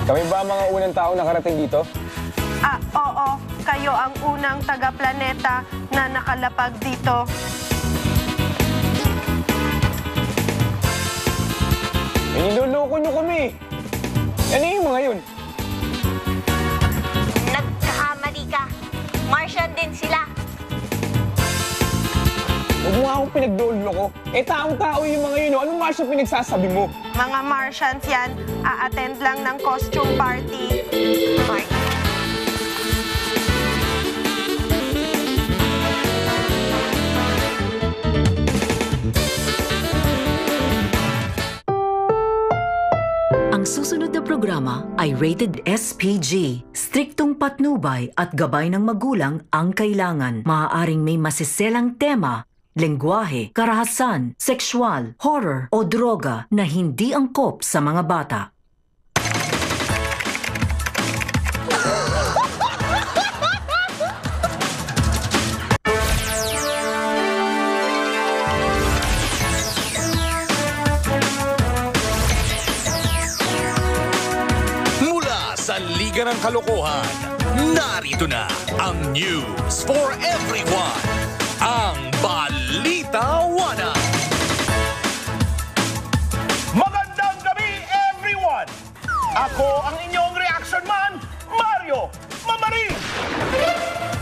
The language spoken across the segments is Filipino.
Kami ba ang mga unang tao nakarating dito? Oo. Kayo ang unang taga-planeta na nakalapag dito. Niloloko nyo kami! Ano yung mga yun? Nagkakamali ka. Martian din sila. Huwag mo nga akong pinagdoloko. Taong-tao yung mga yun. Anong Martian pinagsasabi mo? Mga Martians yan, a-attend lang ng costume party. Ang susunod na programa ay rated SPG. Striktong patnubay at gabay ng magulang ang kailangan. Maaaring may masiselang tema, lengguwahe, karahasan, sexual, horror o droga na hindi angkop sa mga bata. Mula sa Liga ng Kalokohan, narito na ang news for everyone. Ang Balita Wana. Magandang gabi, everyone! Ako ang inyong reaction man, Mario Mamarin!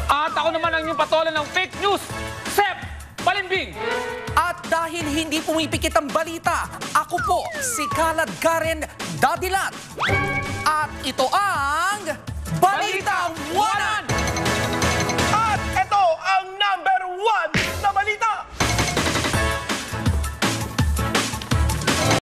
At ako naman ang inyong patola ng fake news, Sep Balimbing. At dahil hindi pumipikit ang balita, ako po si Kalad Karen Dadilat. At ito ang Balitang